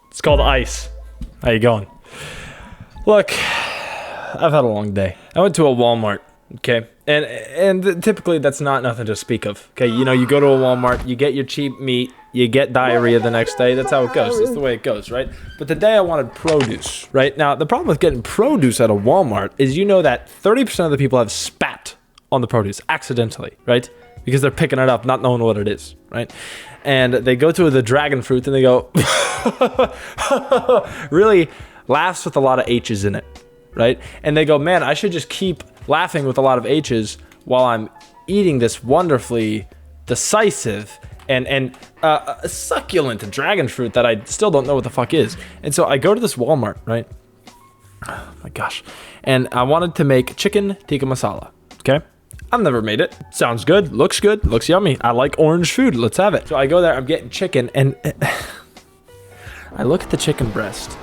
It's called ice. How you going? Look, I've had a long day. I went to a Walmart, okay? And typically that's not nothing to speak of, okay? You know, you go to a Walmart, you get your cheap meat, you get diarrhea the next day. That's how it goes. That's the way it goes, right? But the day I wanted produce, right? Now, the problem with getting produce at a Walmart is you know that 30% of the people have spat on the produce accidentally, right? Because they're picking it up, not knowing what it is, right? And they go to the dragon fruit and they go, really laughs with a lot of H's in it, right? And they go, man, I should just keep laughing with a lot of H's while I'm eating this wonderfully decisive and succulent dragon fruit that I still don't know what the fuck is. And so I go to this Walmart, right? Oh my gosh. And I wanted to make chicken tikka masala, okay? I've never made it. Sounds good, looks yummy. I like orange food, let's have it. So I go there, I'm getting chicken, and I look at the chicken breast,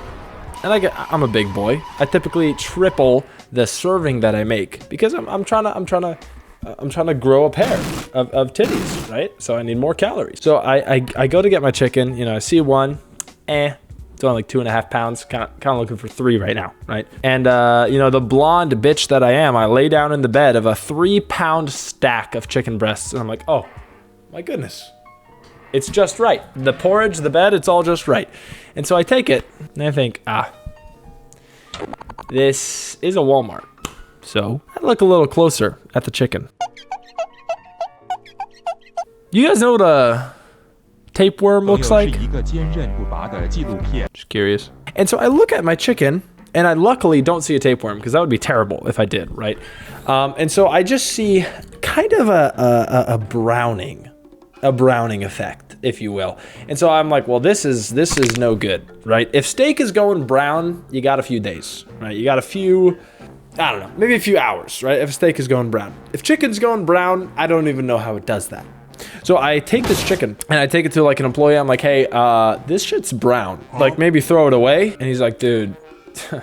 and I'm a big boy. I typically triple the serving that I make because I'm trying to grow a pair of titties, right? So I need more calories. So I go to get my chicken, you know, I see one, it's only like 2.5 pounds, kind of looking for 3 right now, right? And you know, the blonde bitch that I am, I lay down in the bed of a 3-pound stack of chicken breasts, and I'm like, oh my goodness, it's just right. The porridge, the bed, it's all just right. And so I take it, and I think, this is a Walmart. So I look a little closer at the chicken. You guys know what a tapeworm looks like? Just curious. And so I look at my chicken, and I luckily don't see a tapeworm, because that would be terrible if I did, right? And so I just see kind of a browning effect, if you will. And so I'm like, well, this is no good, right? If steak is going brown, you got a few days, right? You got a few, I don't know, maybe a few hours, right? If steak is going brown. If chicken's going brown, I don't even know how it does that. So I take this chicken and I take it to like an employee. I'm like, hey, this shit's brown. Like, maybe throw it away. And he's like, dude,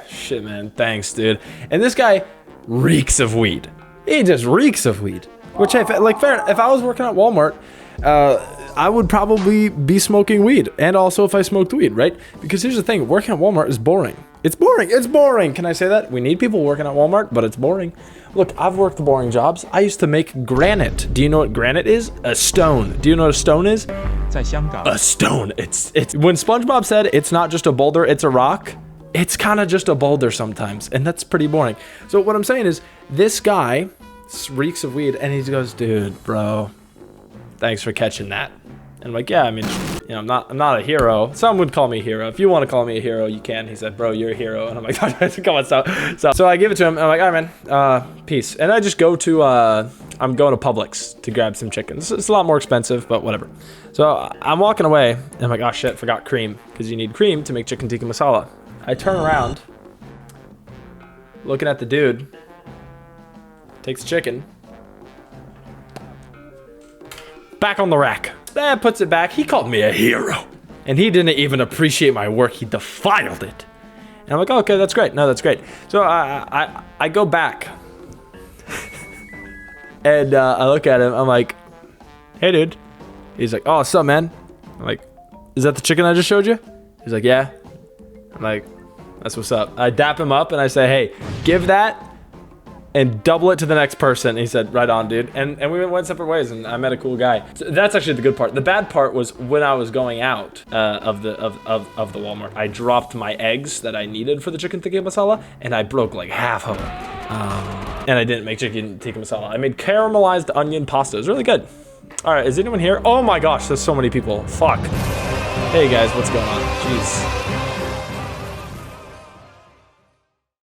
shit, man, thanks, dude. And this guy reeks of weed. He just reeks of weed. Which, like, fair. If I was working at Walmart, I would probably be smoking weed. And also if I smoked weed, right? Because here's the thing, working at Walmart is boring. It's boring. It's boring. Can I say that? We need people working at Walmart, but it's boring. Look, I've worked boring jobs. I used to make granite. Do you know what granite is? A stone. Do you know what a stone is? A stone. It's when SpongeBob said it's not just a boulder, it's a rock. It's kind of just a boulder sometimes, and that's pretty boring. So what I'm saying is, this guy reeks of weed, and he goes, dude, bro, thanks for catching that. And I'm like, yeah, I mean, you know, I'm not a hero. Some would call me a hero. If you want to call me a hero, you can. He said, bro, you're a hero. And I'm like, come on, stop. So I give it to him. I'm like, all right, man, peace. And I just go to, I'm going to Publix to grab some chicken. It's a lot more expensive, but whatever. So I'm walking away, and I'm like, oh shit, forgot cream. Because you need cream to make chicken tikka masala. I turn around, looking at the dude, takes the chicken, back on the rack. Puts it back. He called me a hero. And he didn't even appreciate my work. He defiled it. And I'm like, oh, okay, that's great. No, that's great. So I go back. And I look at him. I'm like, hey, dude. He's like, oh, what's up, man? I'm like, is that the chicken I just showed you? He's like, yeah. I'm like, that's what's up. I dap him up and I say, hey, give that and double it to the next person. And he said, right on, dude. And we went separate ways, and I met a cool guy. So that's actually the good part. The bad part was when I was going out of the Walmart, I dropped my eggs that I needed for the chicken tikka masala, and I broke like half of them. And I didn't make chicken tikka masala. I made caramelized onion pasta. It was really good. All right, is anyone here? Oh my gosh, there's so many people. Fuck. Hey guys, what's going on? Jeez.